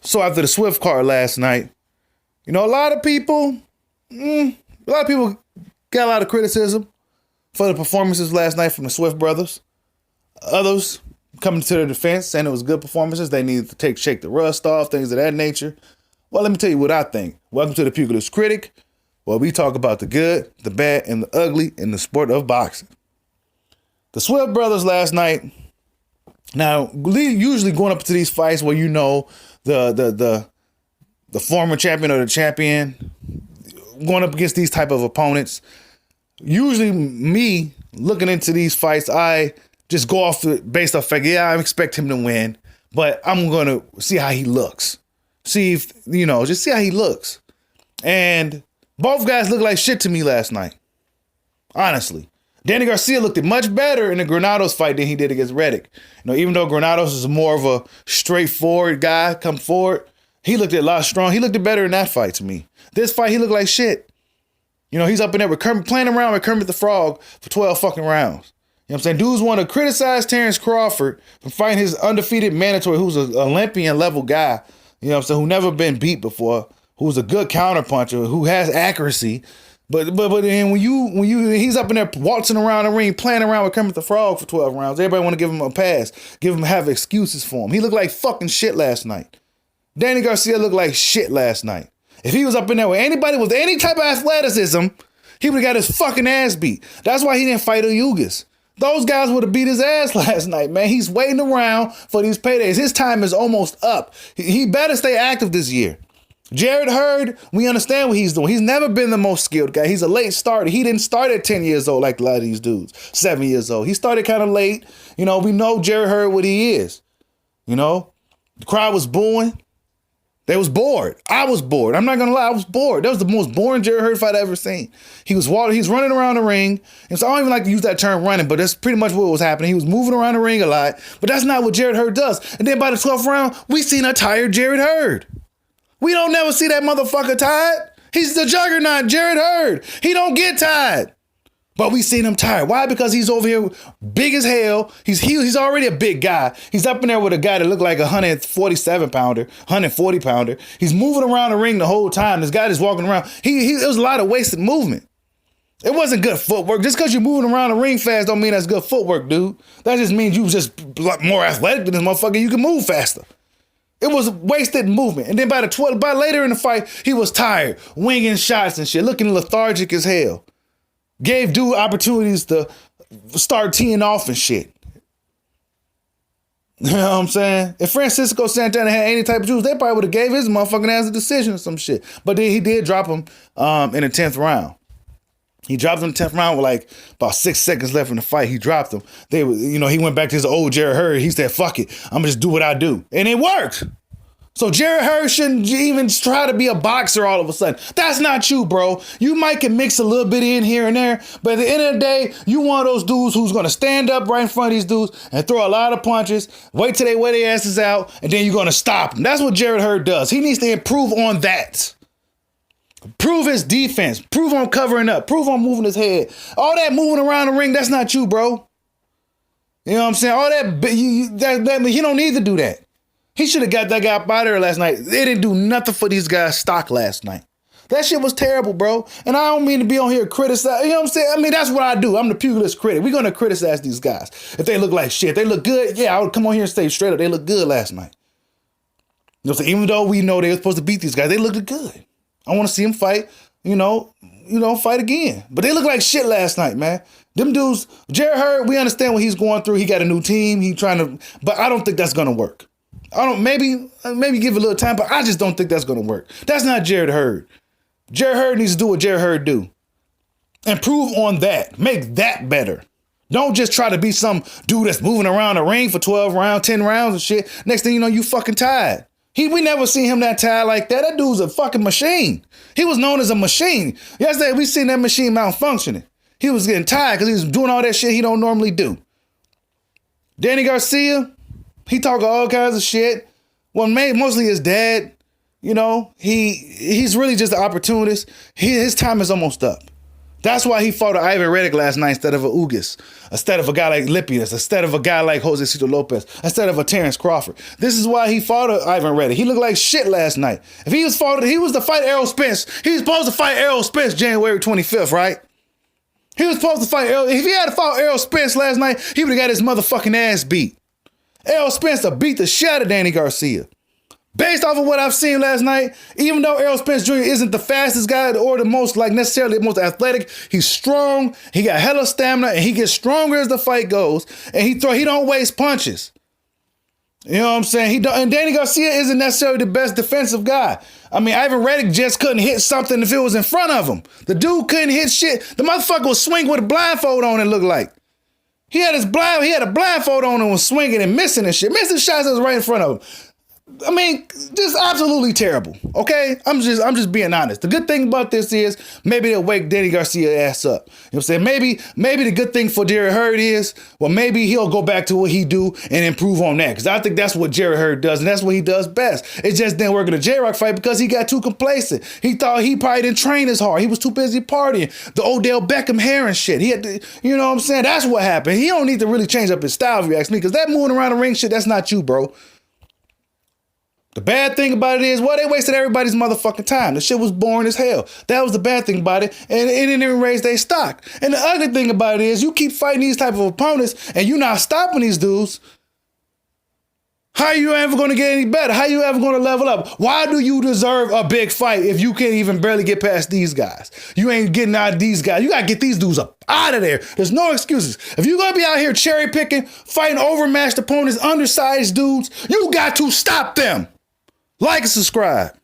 So after the Swift card last night, a lot of people got a lot of criticism for the performances last night from the Swift brothers. Others coming to their defense, saying it was good performances. They needed to shake the rust off, things of that nature. Well, let me tell you what I think. Welcome to the Pugilist Critic, where we talk about the good, the bad, and the ugly in the sport of boxing. The Swift brothers last night. Now, usually going up to these fights where the former champion or the champion going up against these type of opponents. Usually, me looking into these fights, I just go off based off fact. Yeah, I expect him to win, but I'm gonna see how he looks. See if just see how he looks. And both guys look like shit to me last night. Honestly. Danny Garcia looked much better in the Granados fight than he did against Reddick. Even though Granados is more of a straightforward guy, come forward, he looked a lot strong. He looked better in that fight to me. This fight, he looked like shit. He's up in there with playing around with Kermit the Frog for 12 fucking rounds. You know what I'm saying? Dudes want to criticize Terrence Crawford for fighting his undefeated mandatory, who's an Olympian level guy, who never been beat before, who's a good counterpuncher, who has accuracy. But then when he's up in there waltzing around the ring, playing around with Kermit the Frog for 12 rounds, everybody want to give him a pass, have excuses for him. He looked like fucking shit last night. Danny Garcia looked like shit last night. If he was up in there with anybody with any type of athleticism, he would have got his fucking ass beat. That's why he didn't fight Uyugas. Those guys would have beat his ass last night, man. He's waiting around for these paydays. His time is almost up. He better stay active this year. Jarret Hurd, we understand what he's doing. He's never been the most skilled guy. He's a late starter. He didn't start at 10 years old like a lot of these dudes, 7 years old. He started kind of late. We know Jarret Hurd what he is. The crowd was booing. They was bored. I was bored. I'm not going to lie. I was bored. That was the most boring Jarret Hurd fight I ever seen. He's running around the ring. And so I don't even like to use that term running, but that's pretty much what was happening. He was moving around the ring a lot, but that's not what Jarret Hurd does. And then by the 12th round, we seen a tired Jarret Hurd. We don't never see that motherfucker tired. He's the juggernaut, Jarret Hurd. He don't get tired. But we seen him tired. Why? Because he's over here big as hell. He's already a big guy. He's up in there with a guy that looked like a 147 pounder, 140 pounder. He's moving around the ring the whole time. This guy just walking around. It was a lot of wasted movement. It wasn't good footwork. Just because you're moving around the ring fast don't mean that's good footwork, dude. That just means you just more athletic than this motherfucker. You can move faster. It was wasted movement. And then by later in the fight, he was tired, winging shots and shit, looking lethargic as hell. Gave dude opportunities to start teeing off and shit. You know what I'm saying? If Francisco Santana had any type of juice, they probably would have gave his motherfucking ass a decision or some shit. But then he did drop him in the 10th round. He dropped him in the 10th round with like about 6 seconds left in the fight. He dropped him. He went back to his old Jarret Hurd. He said, fuck it. I'm gonna just do what I do. And it worked. So Jarret Hurd shouldn't even try to be a boxer all of a sudden. That's not you, bro. You might can mix a little bit in here and there, but at the end of the day, you one of those dudes who's going to stand up right in front of these dudes and throw a lot of punches, wait till they wear their asses out, and then you're going to stop them. That's what Jarret Hurd does. He needs to improve on that. Prove his defense. Prove on covering up. Prove on moving his head. All that moving around the ring, that's not you, bro. You know what I'm saying? All that, he don't need to do that. He should have got that guy up out of there last night. They didn't do nothing for these guys' stock last night. That shit was terrible, bro. And I don't mean to be on here criticizing. You know what I'm saying? I mean, that's what I do. I'm the Pugilist critic. We're going to criticize these guys. If they look like shit, they look good. Yeah, I would come on here and say straight up, they look good last night. You know what I'm saying? Even though we know they were supposed to beat these guys, they looked good. I want to see them fight, fight again. But they look like shit last night, man. Them dudes, Jarret Hurd, we understand what he's going through. He got a new team. But I don't think that's going to work. Maybe give it a little time, but I just don't think that's going to work. That's not Jarret Hurd. Jarret Hurd needs to do what Jarret Hurd do. Improve on that. Make that better. Don't just try to be some dude that's moving around the ring for 12 rounds, 10 rounds and shit. Next thing you know, you fucking tired. We never seen him that tired like that. That dude's a fucking machine. He was known as a machine. Yesterday, we seen that machine malfunctioning. He was getting tired because he was doing all that shit he don't normally do. Danny Garcia, he talking all kinds of shit. Well, mostly his dad, he's really just an opportunist. His time is almost up. That's why he fought Ivan Reddick last night instead of a Ugas, instead of a guy like Lipius, instead of a guy like Jose Cito Lopez, instead of a Terrence Crawford. This is why he fought Ivan Reddick. He looked like shit last night. If he was to fight Errol Spence. He was supposed to fight Errol Spence January 25th, right? He was supposed to fight Errol. If he had to fight Errol Spence last night, he would have got his motherfucking ass beat. Errol Spence beat the shit out of Danny Garcia. Based off of what I've seen last night, even though Errol Spence Jr. isn't the fastest guy or the most, like, necessarily the most athletic, he's strong, he got hella stamina, and he gets stronger as the fight goes, and he don't waste punches. You know what I'm saying? And Danny Garcia isn't necessarily the best defensive guy. I mean, Ivan Reddick just couldn't hit something if it was in front of him. The dude couldn't hit shit. The motherfucker was swinging with a blindfold on, it looked like. He had a blindfold on and was swinging and missing and shit. Missing shots that was right in front of him. I mean, just absolutely terrible. Okay, I'm just being honest. The good thing about this is maybe they'll wake Danny Garcia ass up. You know what I'm saying? Maybe the good thing for Jarret Hurd is, well, maybe he'll go back to what he do and improve on that. Because I think that's what Jarret Hurd does, and that's what he does best. It just didn't work in the J-Rock fight because he got too complacent. He thought he probably didn't train as hard. He was too busy partying. The Odell Beckham hair and shit. He had to, you know what I'm saying? That's what happened. He don't need to really change up his style if you ask me, because that moving around the ring shit, that's not you, bro. The bad thing about it is, well, they wasted everybody's motherfucking time. The shit was boring as hell. That was the bad thing about it, and it didn't even raise their stock. And the ugly thing about it is, you keep fighting these type of opponents, and you're not stopping these dudes. How are you ever going to get any better? How are you ever going to level up? Why do you deserve a big fight if you can't even barely get past these guys? You ain't getting out of these guys. You got to get these dudes up out of there. There's no excuses. If you're going to be out here cherry picking, fighting overmatched opponents, undersized dudes, you got to stop them. Like and subscribe.